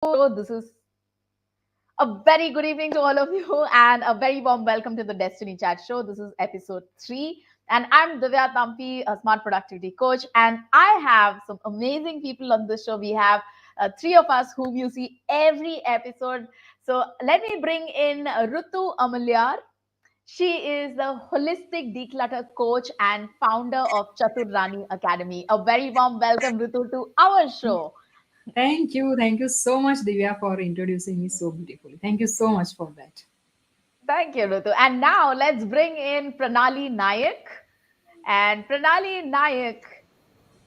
This is a very good evening to all of you and a very warm welcome to the Destiny Chat Show. This is episode 3 and I'm Divya Tampi, a smart productivity coach, and I have some amazing people on this show. We have three of us whom you see every episode. So let me bring in Rutu Amalyar. She is the holistic declutter coach and founder of Chatur Rani Academy. A very warm welcome, Rutu, to our show. Thank you. Thank you so much, Divya, for introducing me so beautifully. Thank you so much for that. Thank you, Rutu. And now let's bring in Pranali Nayak. And Pranali Nayak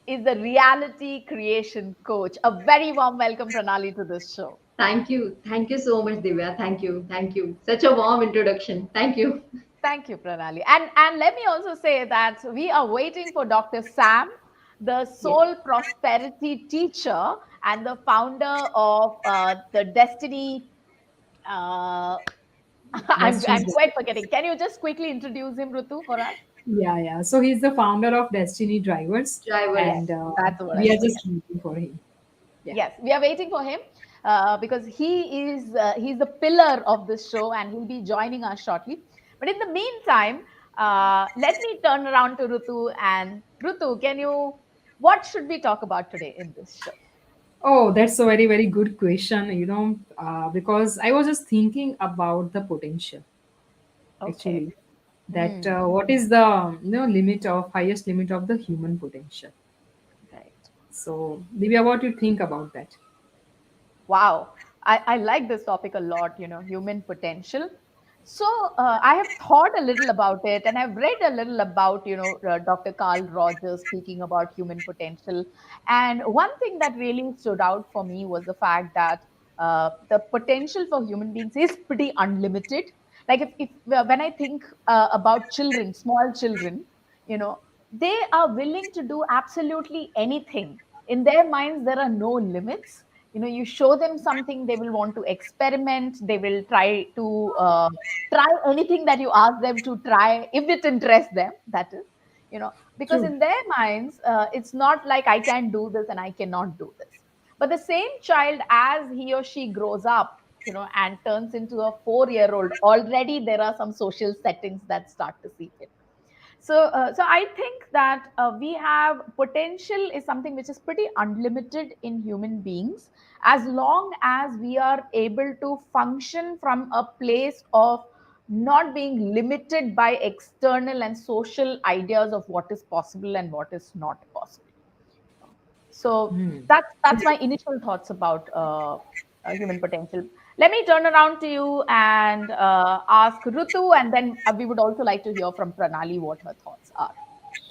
is the reality creation coach. A very warm welcome, Pranali, to this show. Thank you. Thank you so much, Divya. Thank you. Thank you. Such a warm introduction. Thank you. Thank you, Pranali. And let me also say that we are waiting for Dr. Sam, the Yes. soul prosperity teacher and the founder of the Destiny. Uh, I'm Destiny's quite Driver. forgetting. Can you just quickly introduce him, Rutu, for us? Yeah. So he's the founder of Destiny Drivers, Drivers. Yes, and that's what I we are was. just waiting for him. Yeah. Yes, we are waiting for him because he's the pillar of this show and he'll be joining us shortly. But in the meantime, let me turn around to Rutu and Rutu, can you? What should we talk about today in this show? Oh, that's a very, very good question, because I was just thinking about the potential, Okay. actually, that Hmm. what is the limit of highest limit of the human potential. Right. So, Divya, what do you think about that? Wow, I like this topic a lot, human potential. So I have thought a little about it and I've read a little about, Dr. Carl Rogers speaking about human potential. And one thing that really stood out for me was the fact that the potential for human beings is pretty unlimited. Like if when I think about children, small children, you know, they are willing to do absolutely anything. In their minds, there are no limits. You show them something, they will want to experiment, they will try anything that you ask them to try if it interests them, that is, because True. in their minds, it's not like I can do this and I cannot do this. But the same child, as he or she grows up, and turns into a 4-year-old, already there are some social settings that start to seep in. So I think that we have potential is something which is pretty unlimited in human beings, as long as we are able to function from a place of not being limited by external and social ideas of what is possible and what is not possible. So Hmm. that's my initial thoughts about human potential. Let me turn around to you and ask Rutu, and then we would also like to hear from Pranali what her thoughts are.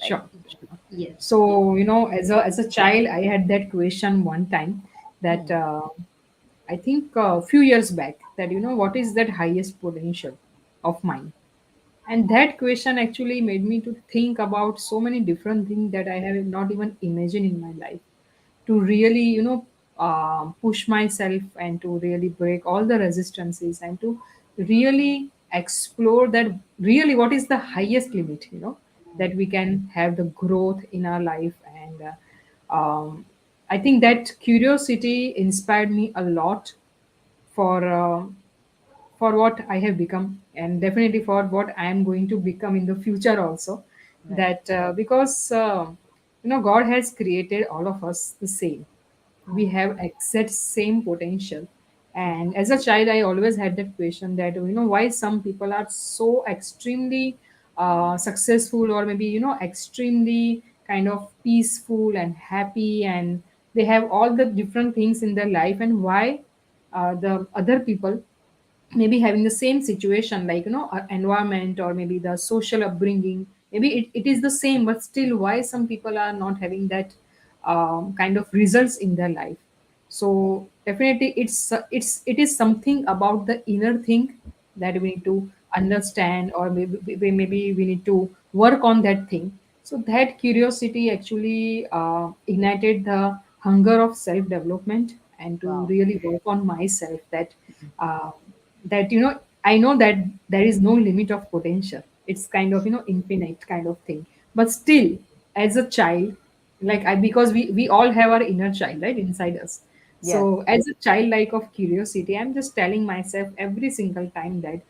Right? Sure. Sure. Yes. Yes. So, as a child, I had that question one time that Hmm. I think a few years back that, what is that highest potential of mine? And that question actually made me to think about so many different things that I have not even imagined in my life to really, push myself and to really break all the resistances and to really explore that really what is the highest limit, that we can have the growth in our life. And I think that curiosity inspired me a lot for what I have become, and definitely for what I am going to become in the future also. Right. That because God has created all of us the same. We have exact same potential. And as a child, I always had that question that why some people are so extremely successful, or maybe extremely kind of peaceful and happy, and they have all the different things in their life, and why the other people maybe having the same situation, like environment or maybe the social upbringing, maybe it is the same, but still why some people are not having that kind of results in their life. So definitely it is something about the inner thing that we need to understand, or maybe we need to work on that thing. So that curiosity actually ignited the hunger of self development, and to Wow. really work on myself, uh, that I know that there is no limit of potential. It's kind of infinite kind of thing. But still, as a child, like I because we all have our inner child right inside us. Yes. So, as a childlike of curiosity, I'm just telling myself every single time that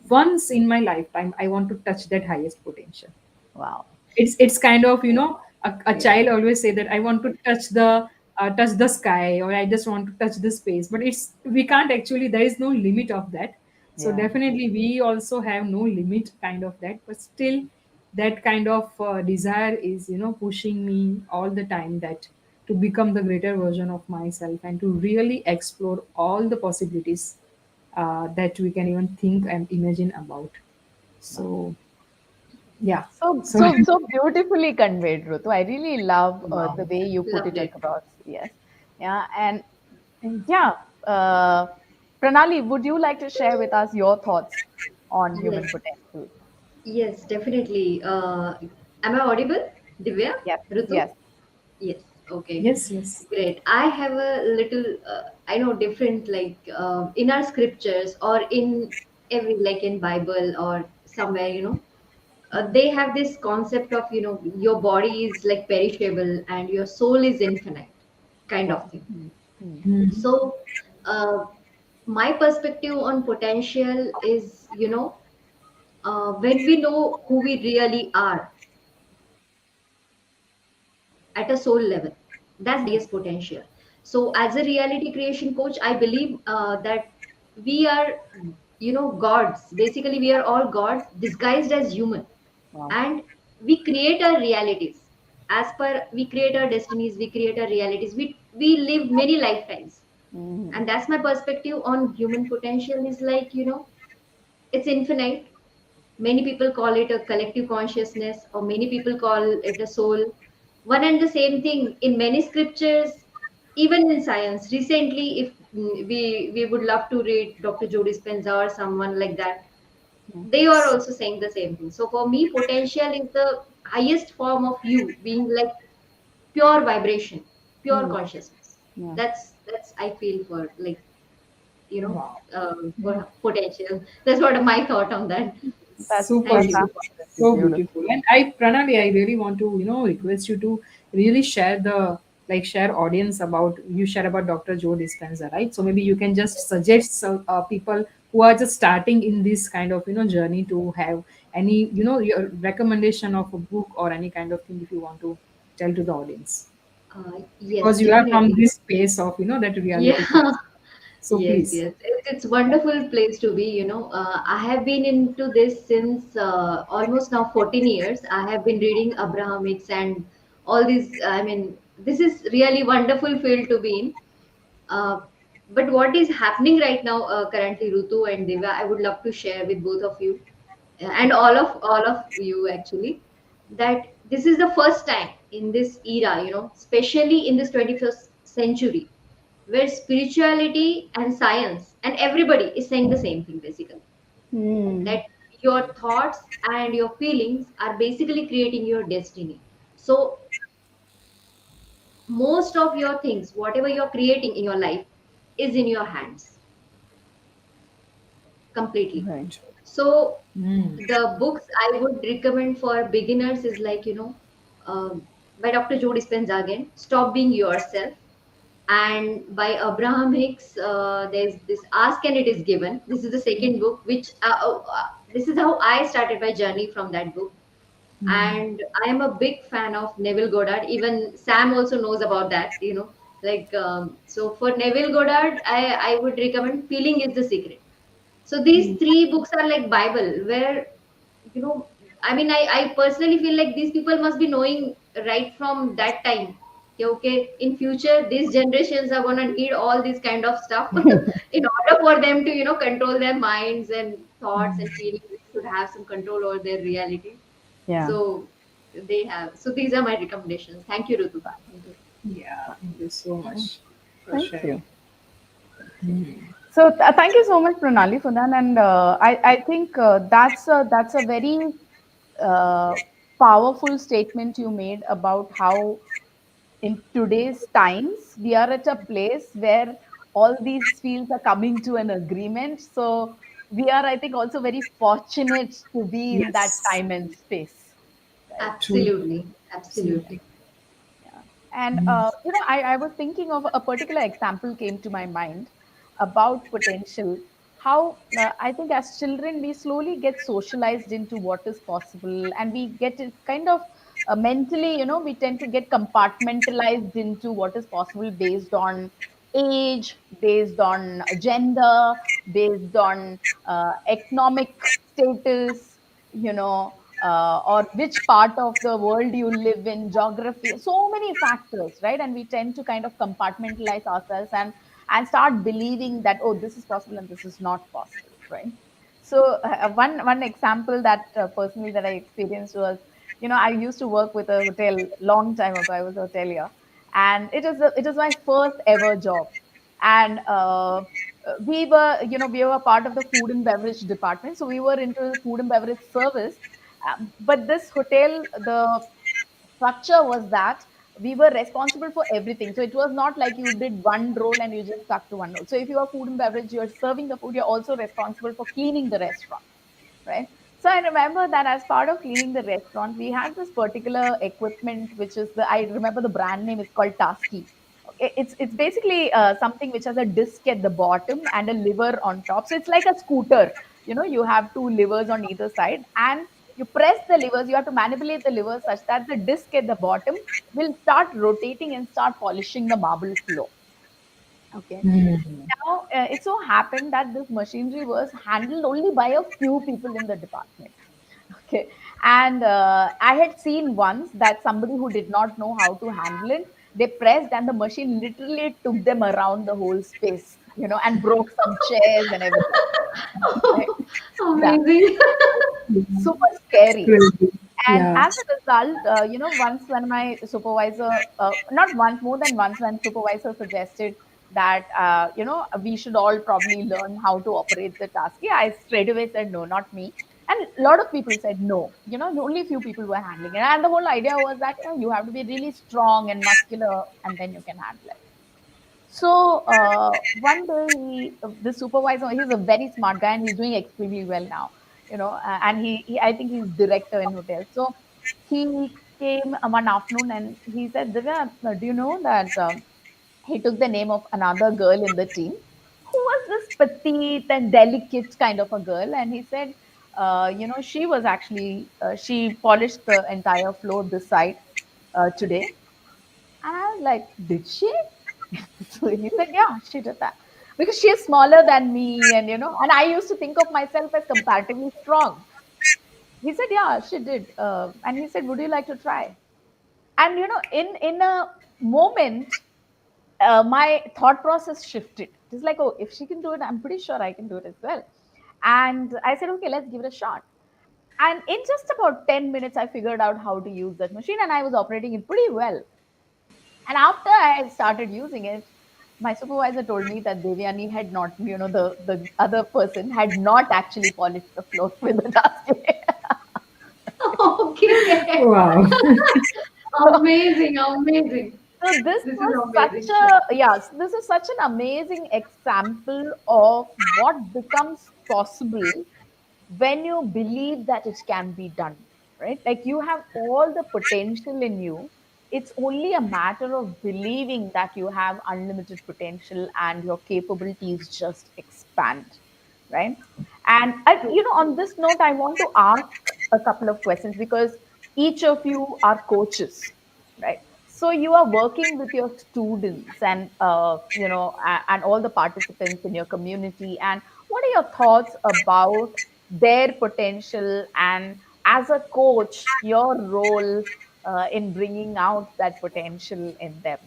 once in my lifetime, I want to touch that highest potential. Wow. It's kind of, a Yes. child always say that I want to touch the sky, or I just want to touch the space, but it's we can't actually, there is no limit of that. So Yeah. definitely we also have no limit kind of that, but still that kind of desire is pushing me all the time, that to become the greater version of myself and to really explore all the possibilities that we can even think and imagine about. Wow. So yeah. So, So so beautifully conveyed, Rutu. I really love wow. the way you put Loved it it. across. Yes. Yeah. And yeah, uh, Pranali, would you like to share with us your thoughts on human Yes, potential? yes, definitely. Am I audible, Divya? Yes. Ritu? Yes. Yes, okay, Yes, yes. great. I have a little, I know different, like in our scriptures or in every, like in Bible or somewhere, they have this concept of, your body is like perishable and your soul is infinite, kind of Wow. thing. Hmm. Hmm. Mm. So, uh, my perspective on potential is, when we know who we really are at a soul level, that's the highest potential. So as a reality creation coach, I believe that we are, gods. Basically we are all gods disguised as human, Wow. and we create our realities. As per, we create our destinies, we create our realities, we live many lifetimes. Hmm. And that's my perspective on human potential, is like, it's infinite. Many people call it a collective consciousness, or many people call it a soul. One and the same thing in many scriptures, even in science. Recently, if we would love to read Dr. Joe Dispenza or someone like that, Hmm. they are also saying the same thing. So for me, potential is the highest form of you being like pure vibration, pure Hmm. consciousness. Yeah. That's I feel for, like, Wow. for potential. That's what my thought on that. That Super, Thank you. super. absolutely So beautiful. beautiful. And Pranali, I really want to, request you to really share audience about, you share about Dr. Joe Dispenza, right? So maybe you can just suggest some people who are just starting in this kind of, journey, to have any, your recommendation of a book or any kind of thing if you want to tell to the audience. Yes, Because you are from definitely. this space of, that Yeah. reality creation. So Yes, please. yes. It's wonderful place to be, I have been into this since almost now 14 years. I have been reading Abrahamics and all these. I mean, this is really wonderful field to be in. Uh, but what is happening right now, currently, Rutu and Deva, I would love to share with both of you, and all of you actually, that this is the first time in this era, especially in this 21st century, where spirituality and science and everybody is saying the same thing, basically, Hmm. that your thoughts and your feelings are basically creating your destiny. So most of your things, whatever you're creating in your life, is in your hands completely. Right. So Mm. the books I would recommend for beginners is like, by Dr. Joe Dispenza again, Stop Being Yourself. And by Abraham Hicks, there's this Ask and It Is Given. This is the second book, which this is how I started my journey from that book. And I am a big fan of Neville Goddard. Even Sam also knows about that, like, so for Neville Goddard, I would recommend Feeling is the Secret. So these three books are like Bible, where, I mean, I personally feel like these people must be knowing right from that time. Okay, in future these generations are gonna need all this kind of stuff in order for them to, control their minds and thoughts and feelings. They should have some control over their reality. Yeah. So they have. So these are my recommendations. Thank you, Rutu. Thank you. Yeah, thank you so Yeah. much for Thank sharing. you. So thank you so much, Pranali, for that. And I think that's a very uh, powerful statement you made about how in today's times we are at a place where all these fields are coming to an agreement. So we are, I think, also very fortunate to be in that Yes, time and space, right? truly, Absolutely, absolutely. absolutely. Yeah. And I was thinking of a particular example came to my mind about potential. How I think as children we slowly get socialized into what is possible, and we get it kind of mentally, we tend to get compartmentalized into what is possible based on age, based on gender, based on economic status, or which part of the world you live in, geography, so many factors, right? And we tend to kind of compartmentalize ourselves and start believing that, oh, this is possible and this is not possible, right? So one example that personally that I experienced was, I used to work with a hotel long time ago. I was a hotelier, and it was my first ever job. And we were part of the food and beverage department, so we were into food and beverage service. But this hotel, the structure was that we were responsible for everything. So it was not like you did one role and you just stuck to one role. So if you are food and beverage, you're serving the food, you're also responsible for cleaning the restaurant, right? So I remember that as part of cleaning the restaurant, we had this particular equipment, which is I remember the brand name is called Tasky. Okay, it's basically something which has a disc at the bottom and a liver on top. So it's like a scooter. You have two levers on either side, and you press the levers. You have to manipulate the levers such that the disc at the bottom will start rotating and start polishing the marble floor. Okay. Hmm. Now, it so happened that this machinery was handled only by a few people in the department. Okay. And I had seen once that somebody who did not know how to handle it, they pressed and the machine literally took them around the whole space, and broke some chairs and everything. Right? Yeah. Amazing. Super It's scary. crazy. And Yeah. as a result, once when my supervisor, not once, more than once, when supervisor suggested that, we should all probably learn how to operate the task, yeah, I straight away said no, not me. And a lot of people said no, only few people were handling it. And the whole idea was that, you have to be really strong and muscular and then you can handle it. So one day, the supervisor, he's a very smart guy and he's doing extremely well now, and I think he's director in hotels. So he came one afternoon and he said, Divya, do you know that he took the name of another girl in the team who was this petite and delicate kind of a girl. And he said, she was actually, she polished the entire floor this side today. And I was like, did she? So he said, yeah, she did that. Because she is smaller than me, and I used to think of myself as comparatively strong. He said, yeah, she did. And he said, would you like to try? And, in a moment, my thought process shifted. It's like, oh, if she can do it, I'm pretty sure I can do it as well. And I said, okay, let's give it a shot. And in just about 10 minutes, I figured out how to use that machine and I was operating it pretty well. And after I started using it, my supervisor told me that Devyani had not, the other person had not actually polished the floor with the dustpan. Okay. Wow. Amazing, amazing. So this This is was amazing. such a, yes, this is such an amazing example of what becomes possible when you believe that it can be done, right? Like you have all the potential in you. It's only a matter of believing that you have unlimited potential and your capabilities just expand, right? And on this note, I want to ask a couple of questions because each of you are coaches, right? So you are working with your students and and all the participants in your community. And what are your thoughts about their potential, and as a coach, your role in bringing out that potential in them?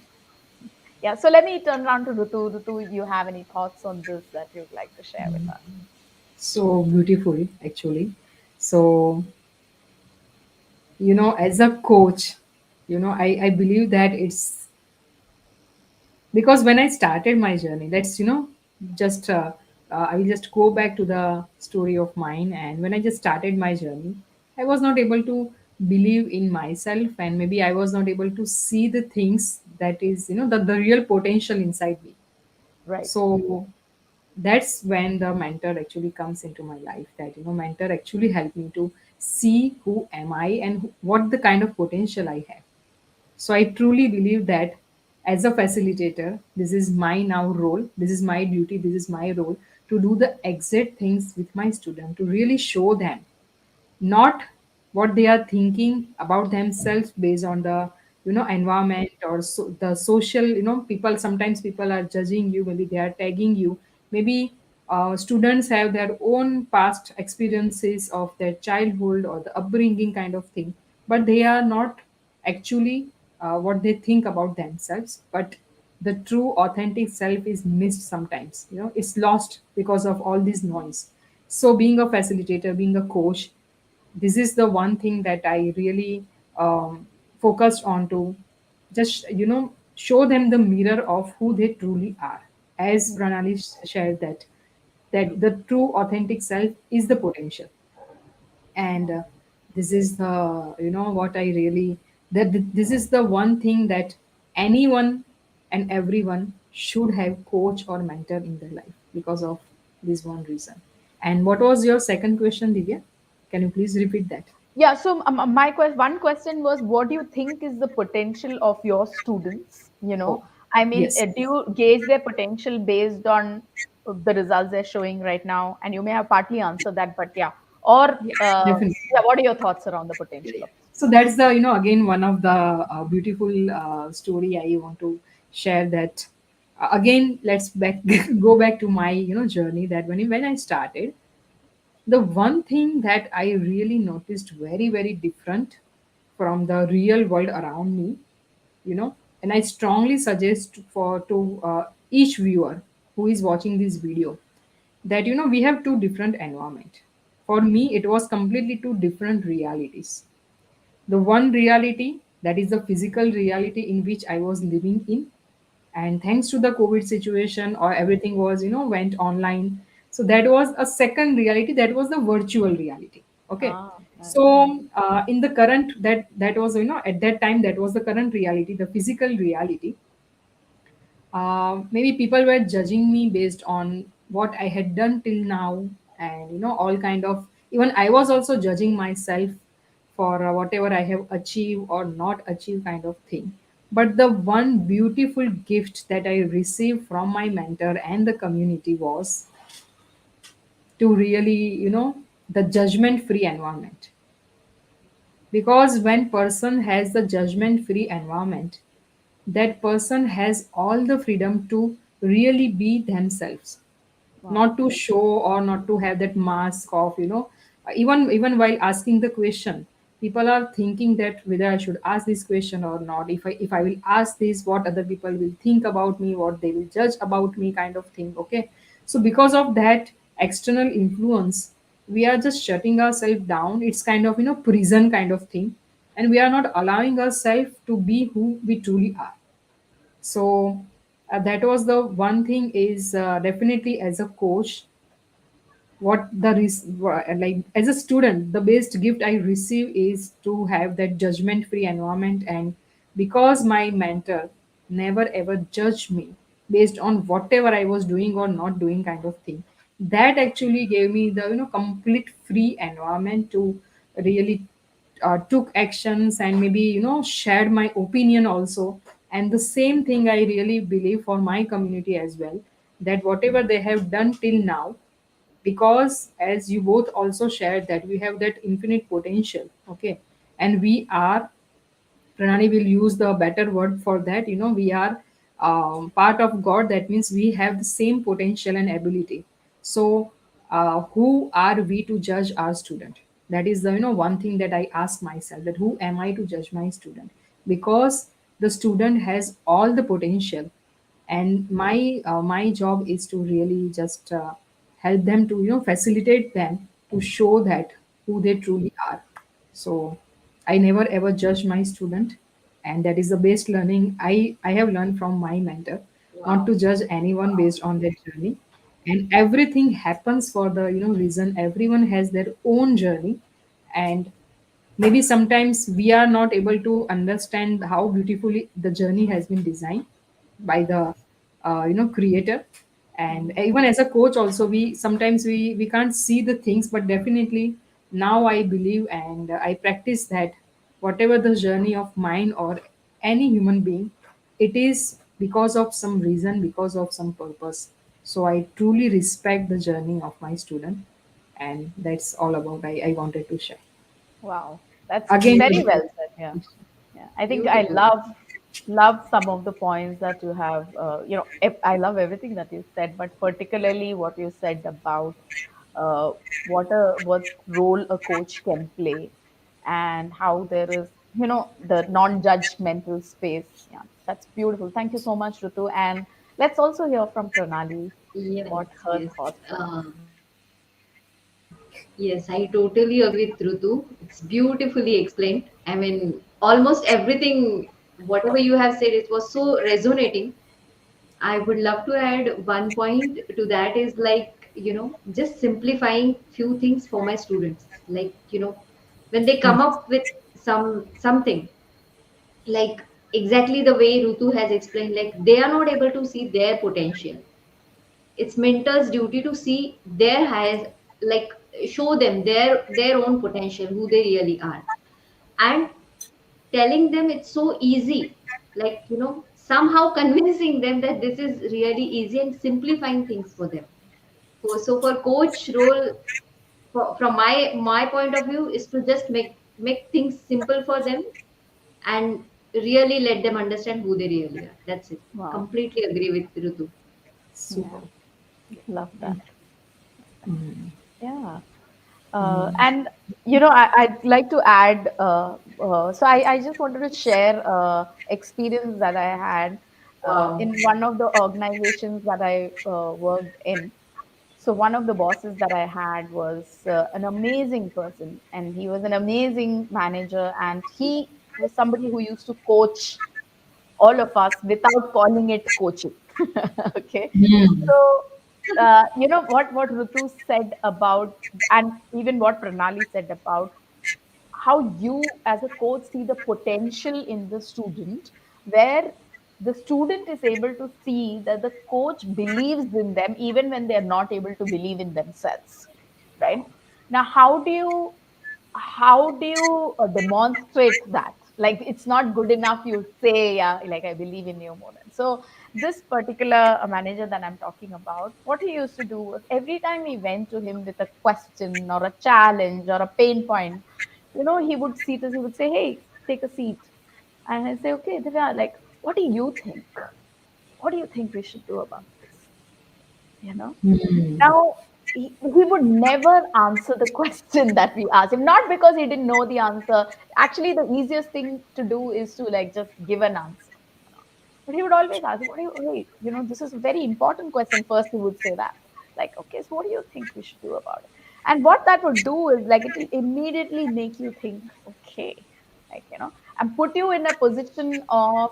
Yeah. So let me turn around to Rutu. Rutu, you have any thoughts on this that you'd like to share with us? So beautiful, actually. So, as a coach, I believe that it's because when I started my journey, let's, just, I will just go back to the story of mine. And when I just started my journey, I was not able to believe in myself, and maybe I was not able to see the things that is, the real potential inside me. Right. So that's when the mentor actually comes into my life, that mentor actually helped me to see who am I and what the kind of potential I have. So I truly believe that as a facilitator, this is my now role, this is my duty, this is my role to do the exact things with my student, to really show them not what they are thinking about themselves based on the environment or the social, people, sometimes people are judging you, maybe they are tagging you, maybe students have their own past experiences of their childhood or the upbringing kind of thing, but they are not actually what they think about themselves. But the true authentic self is missed sometimes, it's lost because of all this noise. So being a facilitator, being a coach, this is the one thing that I really focused on, to just show them the mirror of who they truly are. As Pranali shared that the true authentic self is the potential. And this is the what I really, this is the one thing that anyone and everyone should have coach or mentor in their life because of this one reason. And what was your second question, Divya? Can you please repeat that? Yeah, so one question was, what do you think is the potential of your students? Oh, I mean, yes. do you gauge their potential based on the results they're showing right now? And you may have partly answered that, but yeah. Or, Yeah, definitely. yeah, what are your thoughts around the Yeah, potential yeah. of the So students? that's the, again, one of the beautiful story I want to share, that again, let's back go back to my, journey, that when I started, the one thing that I really noticed very, very different from the real world around me, and I strongly suggest for to each viewer who is watching this video, that we have two different environment. For me, it was completely two different realities. The one reality, that is the physical reality in which I was living in, and thanks to the COVID situation, or everything was went online. So that was a second reality, that was the virtual reality. Okay. Ah, right. So in the current, that was, at that time, that was the current reality, the physical reality. Maybe people were judging me based on what I had done till now, and all kind of, even I was also judging myself for whatever I have achieved or not achieved kind of thing. But the one beautiful gift that I received from my mentor and the community was to really, the judgment free environment. Because when person has the judgment free environment, that person has all the freedom to really be themselves, Wow. not to show or not to have that mask of, even while asking the question, people are thinking that whether I should ask this question or not, if I will ask this, what other people will think about me, what they will judge about me, kind of thing. Okay. So because of that external influence, we are just shutting ourselves down. It's kind of, prison kind of thing, and we are not allowing ourselves to be who we truly are. So that was the one thing, is definitely as a coach, like as a student, the best gift I receive is to have that judgment free environment. And because my mentor never ever judged me based on whatever I was doing or not doing, kind of thing, that actually gave me the, complete free environment to really took actions, and maybe shared my opinion also. And the same thing I really believe for my community as well, that whatever they have done till now, because as you both also shared, that we have that infinite potential. Okay. And we are, Pranani will use the better word for that, we are part of God. That means we have the same potential and ability. So who are we to judge our student? That is the, one thing that I ask myself, that who am I to judge my student? Because the student has all the potential, and my job is to really just help them, to facilitate them to show that who they truly are. So I never ever judge my student, and that is the best learning I have learned from my mentor, not Wow. to judge anyone based on their journey. And everything happens for the, reason. Everyone has their own journey, and maybe sometimes we are not able to understand how beautifully the journey has been designed by the creator. And Mhm. even as a coach also, we sometimes we can't see the things, but definitely now I believe, and I practice that whatever the journey of mine or any human being, it is because of some reason, because of some purpose. So I truly respect the journey of my student, and that's all about I wanted to share. Wow, that's Again, very with well Beautiful. said. Yeah. Yeah, I think I Beautiful. love some of the points that you have. I love everything that you said, but particularly what you said about uh, what role a coach can play, and how there is the non-judgmental space. Yeah, that's beautiful. Thank you so much, Rutu. And let's also hear from Pranali what Yes, her yes. thoughts are. Yes, I totally agree with Rutu. It's beautifully explained. I mean, almost everything, whatever you have said, it was so resonating. I would love to add one point to that is like, just simplifying few things for my students. Like, when they come up with something, like exactly the way Rutu has explained, like they are not able to see their potential. It's mentor's duty to see their highest, like show them their own potential, who they really are, and telling them it's so easy, like somehow convincing them that this is really easy and simplifying things for them. So for coach role, from my point of view, is to just make things simple for them and really let them understand who they really are. That's it. Wow. Completely agree with Rutu. Yeah, super. love that. Yeah. Mm. And I'd like to add. So I just wanted to share experience that I had Wow. in one of the organizations that I worked in. So one of the bosses that I had was an amazing person, and he was an amazing manager, and he was somebody who used to coach all of us without calling it coaching. Okay. Mm. So, what Rutu said about, and even what Pranali said about how you as a coach see the potential in the student, where the student is able to see that the coach believes in them even when they are not able to believe in themselves, right? Now, how do you demonstrate that? Like, it's not good enough you say, yeah, like, I believe in you more than. So this particular manager that I'm talking about, what he used to do was every time we went to him with a question or a challenge or a pain point, he would seat us, he would say, hey, take a seat. And I say, okay, Divya, like, what do you think? What do you think we should do about this? You know? Mm. Now, he would never answer the question that we asked him, not because he didn't know the answer. Actually, the easiest thing to do is to like just give an answer. But he would always ask, what do you, wait, this is a very important question. First, he would say that. Like, okay, so what do you think we should do about it? And what that would do is like, it will immediately make you think, okay, like, and put you in a position of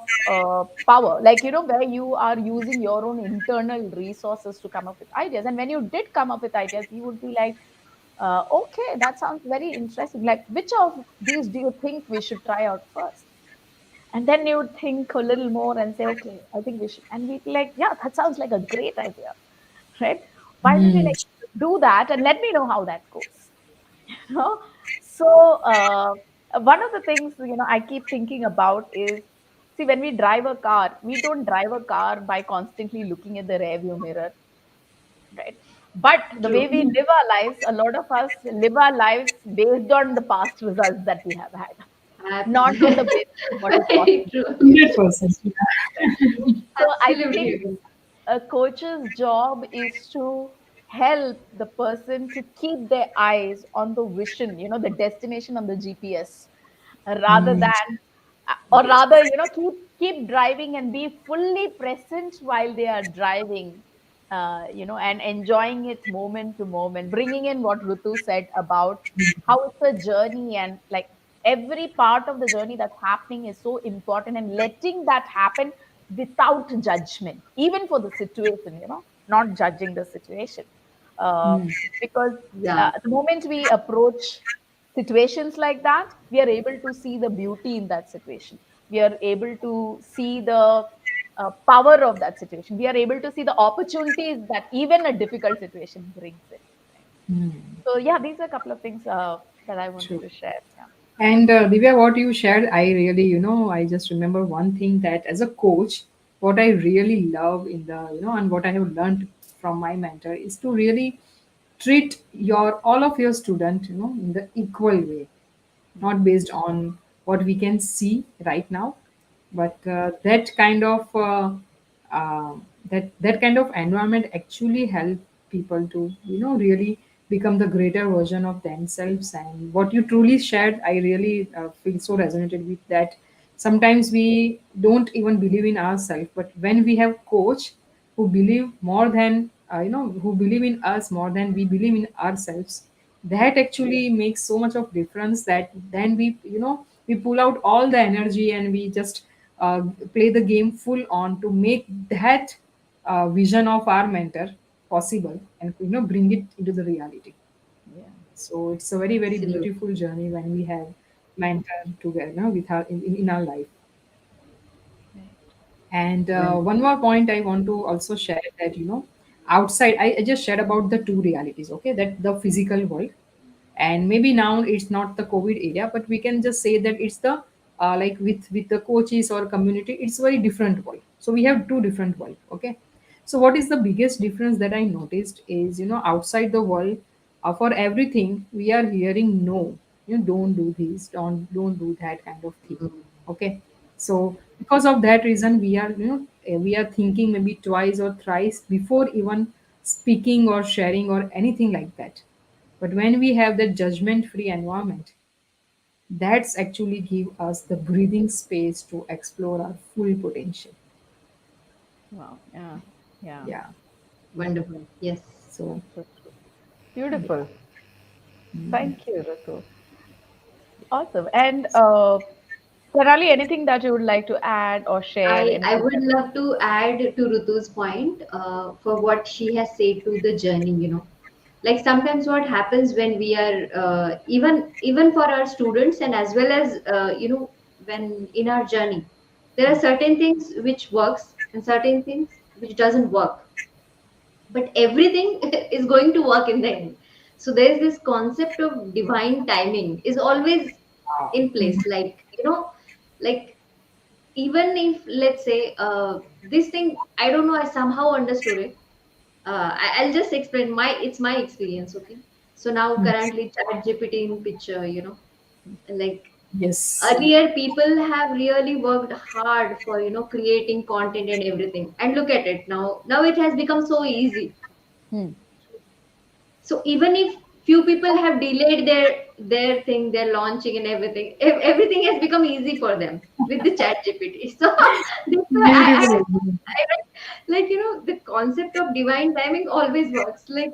power, like, where you are using your own internal resources to come up with ideas. And when you did come up with ideas, he would be like, okay, that sounds very interesting. Like, which of these do you think we should try out first? And then you would think a little more and say, okay, I think we should. And we'd be like, yeah, that sounds like a great idea, right? Why don't we Mm. like do that and let me know how that goes? You know? So one of the things, I keep thinking about is, see, when we drive a car, we don't drive a car by constantly looking at the rear view mirror, right? But the way we True. live our lives, a lot of us live our lives based on the past results that we have had, not on the Absolutely. basis of what is Very possible. true. 100%. So I Absolutely think agree. a coach's job is to help the person to keep their eyes on the vision, the destination on the GPS, rather Mm. than, or Yes. rather, keep driving and be fully present while they are driving, and enjoying it moment to moment, bringing in what Rutu said about how it's a journey, and like every part of the journey that's happening is so important, and letting that happen without judgment, even for the situation, not judging the situation. Uh, Mm. because Yeah. the moment we approach situations like that, we are able to see the beauty in that situation. We are able to see the power of that situation. We are able to see the opportunities that even a difficult situation brings in. Right? Mm. So, yeah, these are a couple of things that I wanted True. to share. Yeah. And Divya, what you shared, I really, I just remember one thing that as a coach, what I really love in the, and what I have learned from my mentor is to really treat your all of your student, in the equal way, Hmm. not based on what we can see right now, but that kind of that kind of environment actually help people to really become the greater version of themselves. And what you truly shared, I really feel so resonated with that. Sometimes we don't even believe in ourselves, but when we have coach who believe more than who believe in us more than we believe in ourselves, that actually makes so much of difference that then we pull out all the energy and we just uh, play the game full on to make that vision of our mentor possible and bring it into the reality. Yeah. So it's a very very Absolutely. beautiful journey when we have mentor together with our in our life. Right. And Well, one more point I want to also share that outside I just shared about the two realities, okay, that the physical world, and maybe now it's not the COVID area, but we can just say that it's the like with the coaches or community, it's very different world. So we have two different world, okay. So what is the biggest difference that I noticed is outside the world, for everything we are hearing no, don't do this, don't do that kind of thing, mm, okay. So because of that reason we are we are thinking maybe twice or thrice before even speaking or sharing or anything like that. But when we have that judgment free environment, that's actually give us the breathing space to explore our full potential. Wow. Yeah. Yeah. Yeah. wonderful. Yes. So So true. yeah. Beautiful. Mm. Thank you, Ritu. Awesome. And Pranali, anything that you would like to add or share? I Anything would that love to add to Rutu's point for what she has said to the journey. Like sometimes what happens when we are even for our students and as well as when in our journey, there are certain things which works and certain things which doesn't work, but everything is going to work in the end. So there is this concept of divine timing is always Wow. in place, like like even if let's say this thing, I don't know, I somehow understood it. I'll just explain it's my experience, okay? So now Mm. currently chat gpt in picture, like Yes. earlier people have really worked hard for creating content and everything, and look at it now it has become so easy. Hmm. So even if few people have delayed their thing, their launching and everything, everything has become easy for them with the chat gpt. So that's why Beautiful. like the concept of divine timing always works. Like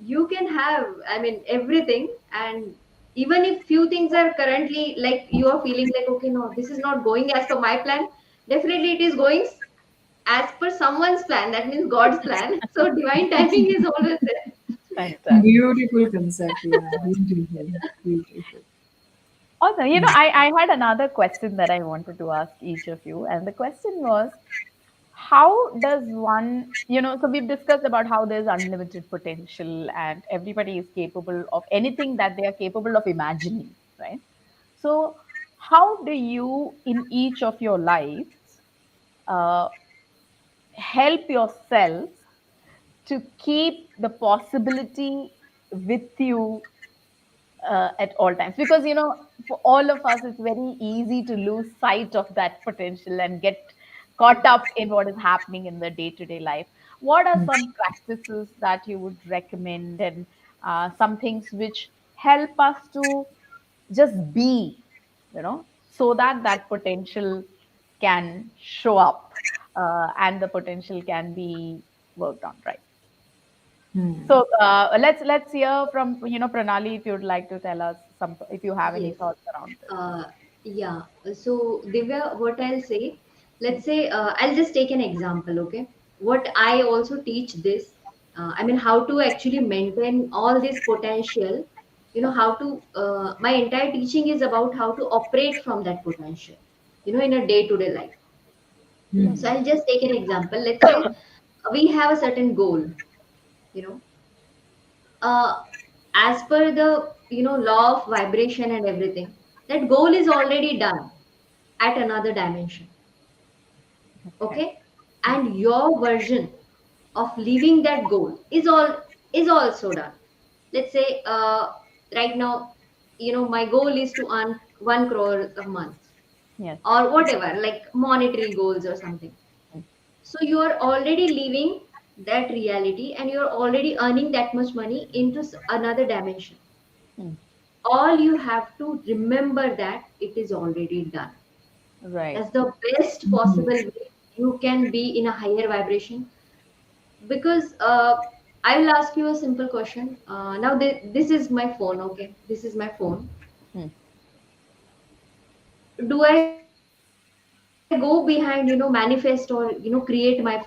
you can have, I mean, everything, and even if few things are currently like you are feeling like, okay, no, this is not going as per my plan, definitely it is going as per someone's plan, that means God's plan. So divine timing is always there. Fantastic. Beautiful concept. Yeah. Beautiful. Beautiful. Awesome. Mm. I had another question that I wanted to ask each of you. And the question was, how does one, so we've discussed about how there's unlimited potential and everybody is capable of anything that they are capable of imagining, right? So, how do you, in each of your lives, uh, help yourself to keep the possibility with you at all times? Because for all of us it's very easy to lose sight of that potential and get caught up in what is happening in the day to day life. What are Mm. some practices that you would recommend, and some things which help us to just be, so that that potential can show up, and the potential can be worked on, right? Mm. So let's hear from Pranali, if you'd like to tell us some, if you have any Yes. thoughts around this. Uh, yeah. So, Divya, what I'll say, let's say, I'll just take an example, okay? What I also teach this, I mean, how to actually maintain all this potential, how to, my entire teaching is about how to operate from that potential, in a day to day life. So, Mm. I'll just take an example. Let's say we have a certain goal, you know, uh, as per the, law of vibration and everything. That goal is already done at another dimension. Okay. Okay, and your version of leaving that goal is also done. Let's say right now, my goal is to earn 1 crore a month, Yes. or whatever, like monetary goals or something. Mm, So you are already living that reality, and you're already earning that much money into another dimension. mm. All you have to remember that it is already done. Right. That's the best possible way you can be in a higher vibration. Because I will ask you a simple question. Now, this is my phone, okay? This is my phone. Mm. Do I go behind, manifest or, create my phone? No, right?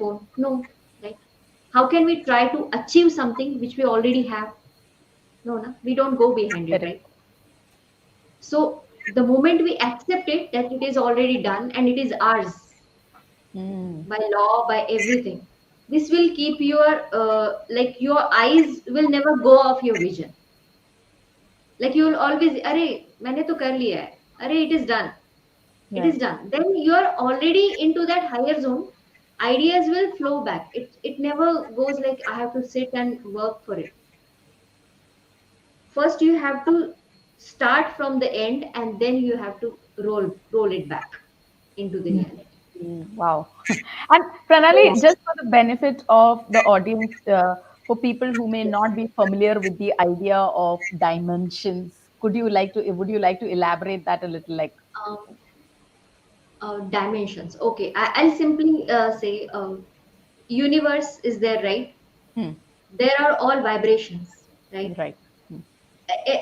How can we try to achieve something which we already have? No, no, we don't go behind it, right? Correct. So the moment we accept it, that it is already done and it is ours Mm. by law, by everything, this will keep like your eyes will never go off your vision. Like you will always, अरे मैंने तो कर लिया है, अरे it is done, it Right. is done. Then you are already into that higher zone. Ideas will flow back. It never goes like I have to sit and work for it. First you have to start from the end, and then you have to roll it back into the reality. Mm, wow. And Pranali, Yes. just for the benefit of the audience, for people who may Yes. not be familiar with the idea of dimensions, would you like to elaborate that a little? Like, um, Dimensions, okay, I'll simply say, universe is there, right? hmm, There are all vibrations, right? right. Hmm.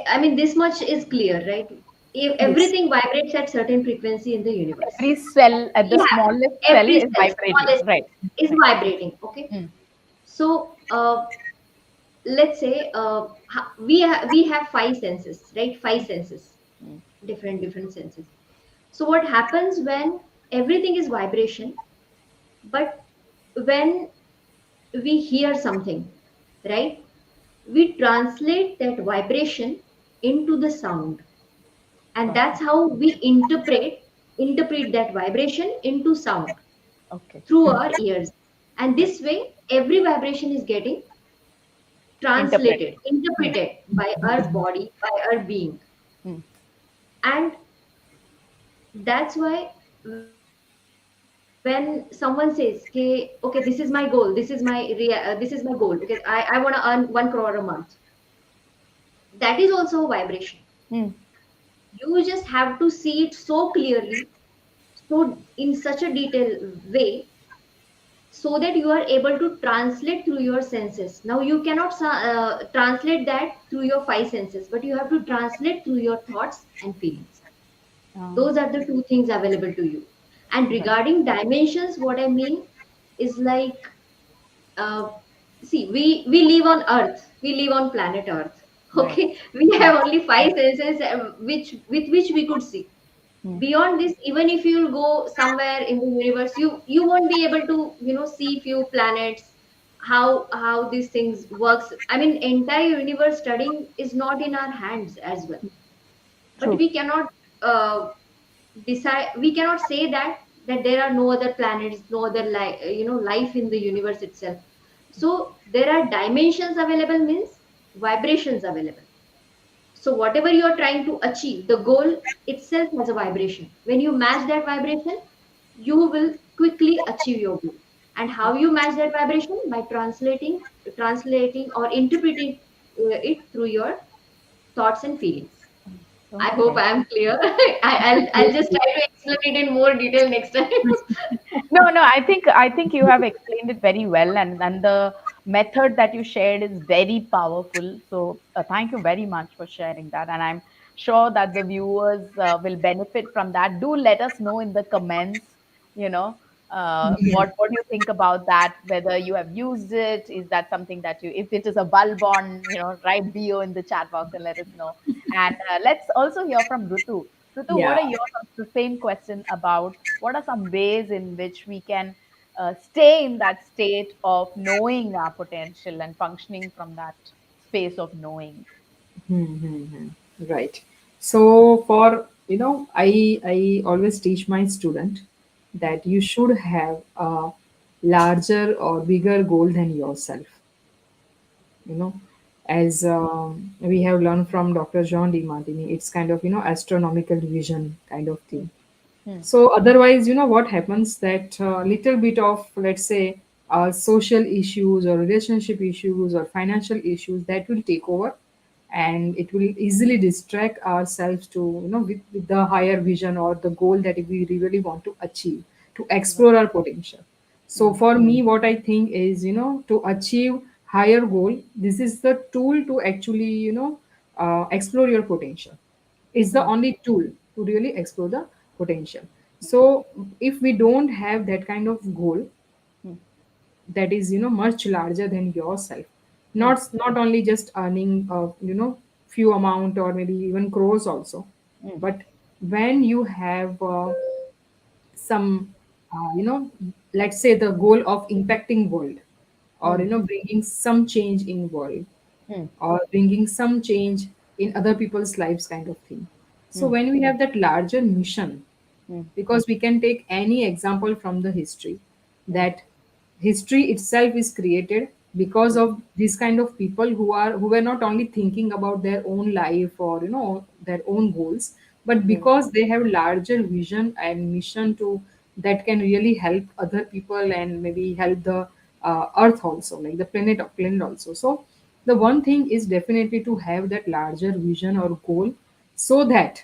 I mean, this much is clear, right? If Yes. everything vibrates at certain frequency in the universe, Every cell at we the have smallest cell every is cell, vibrating. smallest Right. is Right. vibrating. Okay, Hmm. so let's say we have five senses, right? Five senses, Hmm. different senses. So what happens when everything is vibration, but when we hear something, right? We translate that vibration into the sound, and Okay. that's how we interpret that vibration into sound Okay. through Hmm. our ears. And Right. this way every vibration is getting Interpret. translated, Hmm. interpreted by our body, by our being. Hmm. And that's why when someone says, okay, this is my goal, this is my goal, okay, I want to earn 1 crore a month, that is also a vibration. Hmm. You just have to see it so clearly, so in such a detailed way, so that you are able to translate through your senses. Now you cannot translate that through your five senses, but you have to translate through your thoughts and feelings. Ah, Those are the two things available to you. And right. regarding dimensions, what I mean is like, uh, see, we live on earth, we live on planet earth. Right. Okay, we Hmm. have only five senses, which with which we could see. Hmm. Beyond this, even if you'll go somewhere in the universe, you won't be able to, see few planets, how these things works. I mean, entire universe studying is not in our hands as well. But True. we cannot decide, we cannot say that there are no other planets, no other life in the universe itself. So there are dimensions available, means vibrations available. So whatever you are trying to achieve, the goal itself has a vibration. When you match that vibration, you will quickly achieve your goal. And how you match that vibration? By translating or interpreting it through your thoughts and feelings. I hope Okay. I am clear. I'll just try to explain it in more detail next time. No, no, I think you have explained it very well, and the method that you shared is very powerful. So thank you very much for sharing that, and I'm sure that the viewers will benefit from that. Do let us know in the comments, you know, what you think about that. Whether you have used it, is that something that you, if it is a bulb on, write BO in the chat box and let us know. And let's also hear from Rutu. Rutu, Yeah. what are your thoughts? The same question about what are some ways in which we can stay in that state of knowing our potential and functioning from that space of knowing. Hmm. Right. So for I always teach my student that you should have a larger or bigger goal than yourself. you know as we have learned from Dr. John D Martini, it's kind of astronomical vision kind of Hmm. thing. Hmm. So otherwise, what happens that little bit of, let's say, social issues or relationship issues or financial issues that will take over, and it will easily distract ourselves to, with the higher vision or the goal that we really want to achieve, to Right. explore our potential. So Hmm. for me, what I think is, to achieve higher goal, this is the tool to actually, explore your potential. It's the Hmm. only tool to really explore the potential. So if we don't have that kind of goal Hmm. that is, much larger than yourself, Hmm. not only just earning few amount or maybe even crores also, Hmm. but when you have some let's say the goal of impacting world, or Hmm. bringing some change in world, Hmm. or bringing some change in other people's lives kind of thing. So Hmm. when we have that larger mission, Hmm. because we can take any example from the history, Hmm. that history itself is created because Hmm. of these kind of people who were not only thinking about their own life or their own goals, but Hmm. because they have larger vision and mission to that can really help other people and maybe help the earth also, like the planet also. So the one thing is definitely to have that larger vision or goal, so that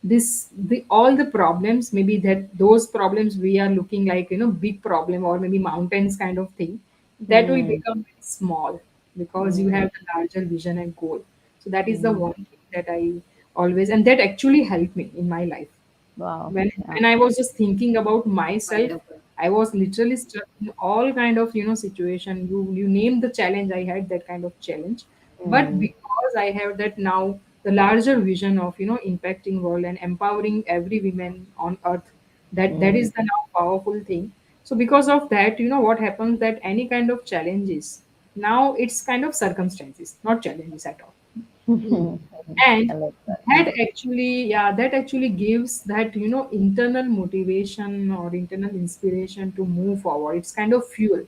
the all the problems, maybe that those problems we are looking like big problem or maybe mountains kind of thing, that will Hmm. become very small because you Hmm. have the larger vision and goal. So that is the Hmm. one thing that I always, and that actually helped me in my life. Wow. when Yeah. when I was just thinking about myself, Wonderful. I was literally stuck in all kind of situation. You name the challenge, I had that kind of challenge. But Hmm. because I have that now, the larger vision of impacting world and empowering every woman on earth, that Hmm. is the now powerful thing. So because of that, what happens, that any kind of challenges, now it's kind of circumstances, not challenges at all. Hmm. I And like that. that Yeah. actually, yeah, that actually gives that internal motivation or internal inspiration to move forward. It's kind of fuel.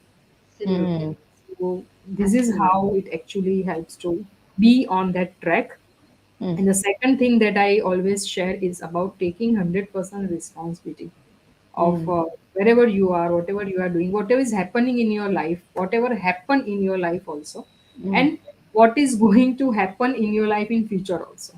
Hmm. Absolutely. So this is Absolutely. how it actually helps to be on that track. Hmm. And the second thing that I always share is about taking 100% responsibility of Hmm. wherever you are, whatever you are doing, whatever is happening in your life, whatever happened in your life also, Hmm. and what is going to happen in your life in future also.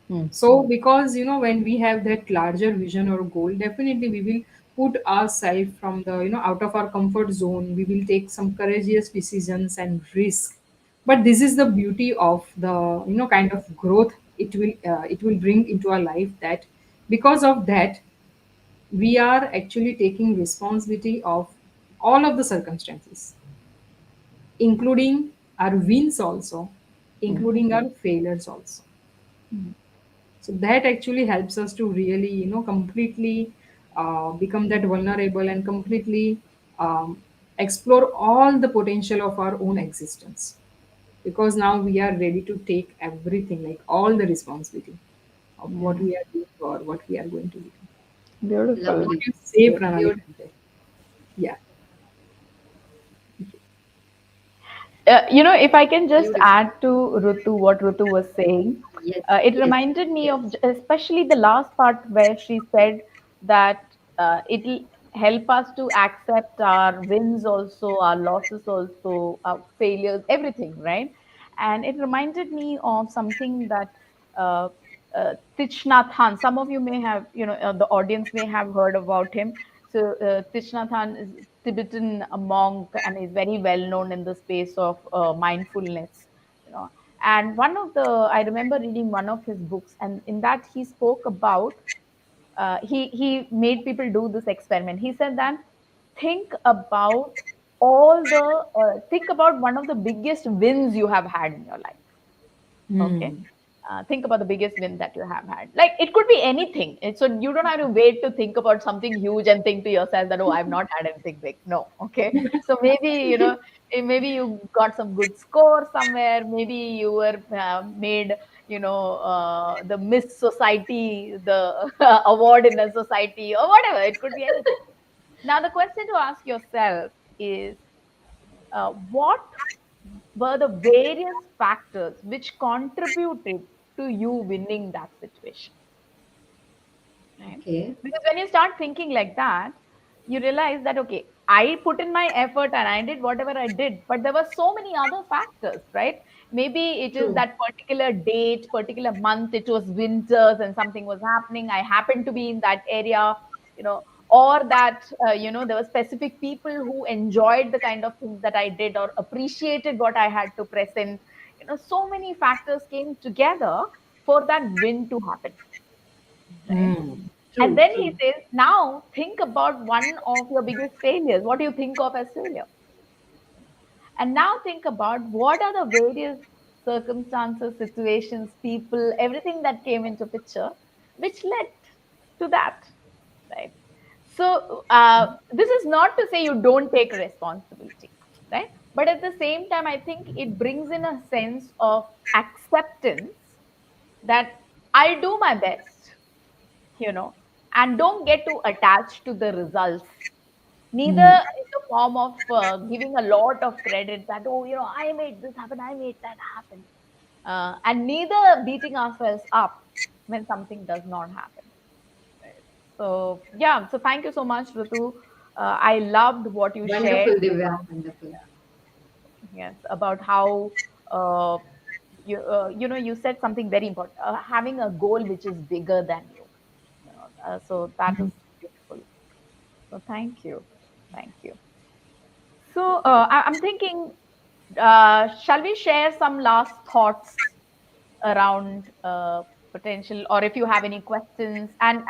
Hmm. So, because when we have that larger vision or goal, definitely we will put ourselves from the out of our comfort zone. We will take some courageous decisions and risk. But this is the beauty of the kind of growth it will bring into our life. That because of that, we are actually taking responsibility of all of the circumstances, including our wins also, Hmm. including our failures also. So that actually helps us to really completely become that vulnerable and completely explore all the potential of our own existence, because now we are ready to take everything, like all the responsibility of what Yeah. we are doing or what we are going to do. Beautiful. What Lovely. do you say, Yeah. Pranali? Beautiful. Yeah. If I can just Beautiful. add to Rutu, what Rutu was saying, Yes. it Yes. reminded me Yes. of especially the last part where she said that it'll help us to accept our wins also, our losses also, our failures, everything, right? And it reminded me of something that uh, Thich Nhat Hanh, some of you may have, the audience may have heard about him. So Thich Nhat Hanh is Tibetan monk and is very well known in the space of mindfulness. You know, and one of the I remember reading one of his books, and in that he spoke about he made people do this experiment. He said that think about think about one of the biggest wins you have had in your life. Okay, Hmm. Think about the biggest win that you have had. Like it could be anything. So you don't have to wait to think about something huge and think to yourself that, oh, I've not had anything big. No. Okay. So maybe, maybe you got some good score somewhere. Maybe you were made, the Miss Society, the award in a society or whatever. It could be anything. Now, the question to ask yourself is, what were the various factors which contributed to you winning that situation, right? Okay. Because when you start thinking like that, you realize that, okay, I put in my effort and I did whatever I did, but there were so many other factors, right? Maybe it is True. that particular date, particular month, it was winters and something was happening, I happened to be in that area, you know or that, there were specific people who enjoyed the kind of things that I did or appreciated what I had to present. So many factors came together for that win to happen, right? Hmm. And True. then he True. says, now think about one of your biggest failures. What do you think of as failure? And now think about what are the various circumstances, situations, people, everything that came into picture, which led to that, right? So this is not to say you don't take responsibility, right? But at the same time, I think it brings in a sense of acceptance that I'll do my best, you know, and don't get too attached to the results. Neither Hmm. in the form of giving a lot of credit that, oh, I made this happen, I made that happen. And neither beating ourselves up when something does not happen. Right? So, yeah, so thank you so much, Ritu. I loved what you shared. Wonderful, Divya. Wonderful. Yes, about how uh, you said something very important, having a goal which is bigger than you. So that is beautiful. So thank you. Thank you. So I'm thinking, shall we share some last thoughts around potential, or if you have any questions? And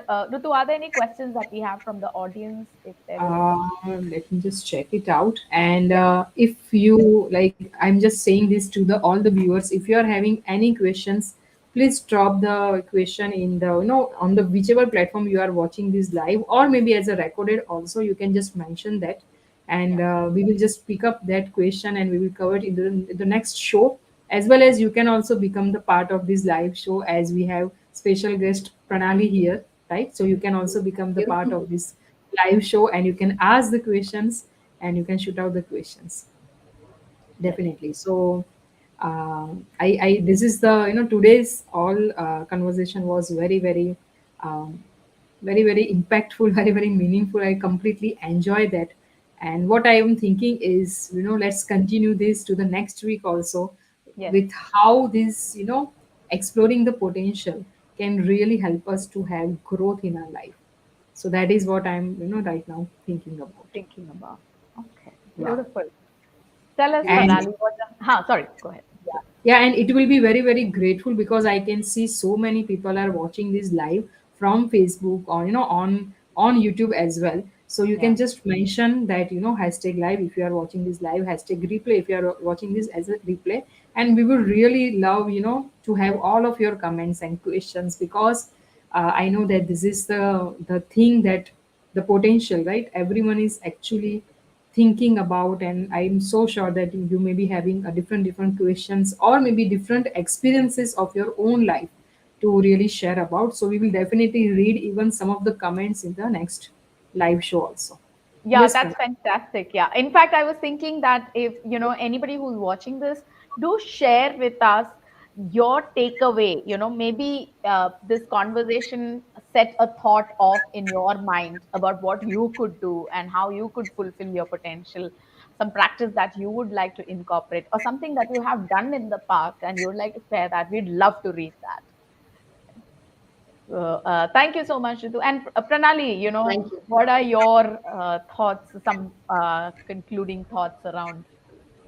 Ritu, are there any questions that we have from the audience? If there is, Let me just check it out. And yeah, if you like, I'm just saying this to the all the viewers. If you are having any questions, please drop the question in the on the whichever platform you are watching this live, or maybe as a recorded. Also, you can just mention that, and yeah, we will just pick up that question and we will cover it in the next show. As well as you can also become the part of this live show as we have special guest Pranali here, right? So you can also become the Thank part you. of this live show and you can ask the questions and you can shoot out the questions. yes, Definitely. So I this is the today's all conversation was um, very impactful, very meaningful. I completely enjoy that. And what I am thinking is, let's continue this to the next week also, yes. with how this exploring the potential can really help us to have growth in our life. So that is what I'm right now thinking about. Thinking about. Okay, Yeah. beautiful. Tell us, Yes. And Pranali, what? Sorry, go ahead. yeah, and it will be very grateful because I can see so many people are watching this live from Facebook or on YouTube as well. So you Yeah, can just mention that hashtag live if you are watching this live, hashtag replay if you are watching this as a replay. And we would really love to have all of your comments and questions, because I know that this is the thing, that the potential, right? Everyone is actually thinking about, and I'm so sure that you may be having a different questions or maybe different experiences of your own life to really share about. So we will definitely read even some of the comments in the next live show also. yeah, Yes, that's Pranay. fantastic. Yeah, in fact, I was thinking that if anybody who's watching this, do share with us your takeaway. Maybe this conversation set a thought off in your mind about what you could do and how you could fulfill your potential, some practice that you would like to incorporate, or something that you have done in the past and you would like to share that. We'd love to read that. Thank you so much, Ritu. And Pranali, Thank you. what are your thoughts, some concluding thoughts around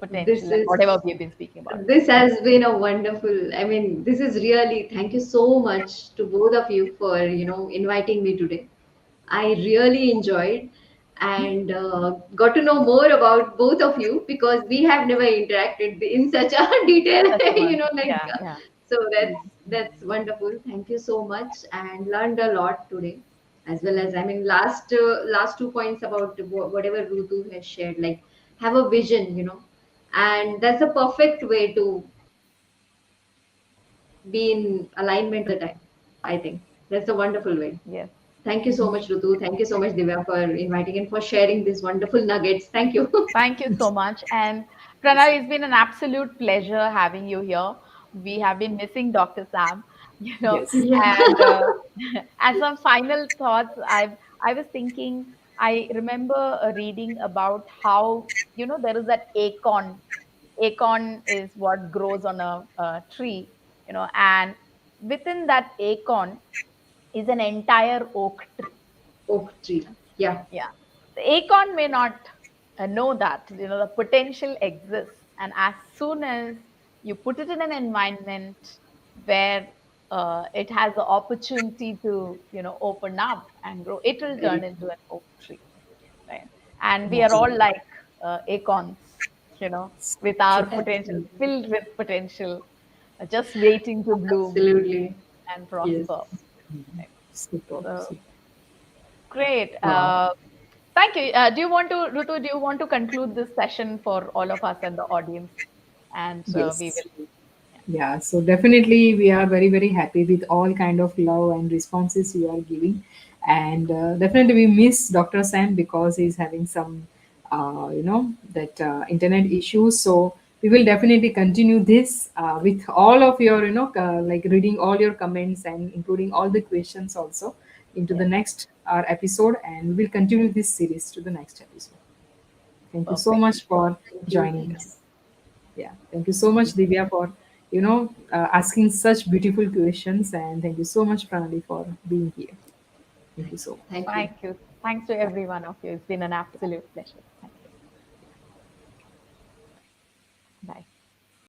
This potential and whatever is we've been speaking about? this has been a wonderful. I mean, this is really thank you so much to both of you for inviting me today. I really enjoyed and got to know more about both of you because we have never interacted in such a detail, Such a one. like Yeah, yeah. So that's wonderful. Thank you so much, and learned a lot today, as well as, I mean, last 2 points about whatever Rutu has shared. Like, have a vision, and that's a perfect way to be in alignment all the time. I think that's a wonderful way. Yes. Thank you so much, Rutu. Thank you so much, Divya, for inviting and for sharing these wonderful nuggets. Thank you. Thank you so much. And Pranay, it's been an absolute pleasure having you here. We have been missing Dr. Sam, you know, Yes. Yeah. and as some final thoughts, I was thinking, I remember reading about how, there is that acorn. Acorn is what grows on a tree, and within that acorn is an entire oak tree. Oak tree. Yeah. Yeah. The acorn may not know that, the potential exists. And as soon as you put it in an environment where it has the opportunity to, open up and grow, it will turn Very into an oak tree, right? And we are Yes. all like acorns, you know, with our True. potential, absolutely. filled with potential, just waiting to bloom Absolutely. and Yes. prosper. Right? Super. So Super. great. Wow. Thank you. Rutu, do you want to conclude this session for all of us and the audience? And we Yes. will, Yeah, so definitely we are very, very happy with all kind of love and responses you are giving. And definitely we miss Dr. Sam because he's having some, that internet issues. So we will definitely continue this with all of your, like reading all your comments and including all the questions also into yeah, the next episode. And we will continue this series to the next episode. Thank you so perfect. much for Thank you. joining Thank you. us. Yeah, thank you so much, Divya, for asking such beautiful questions, and thank you so much, Pranali, for being here. Thank you so much. Thank you. Thank you. Thanks to every one of you. It's been an absolute pleasure. Thank you.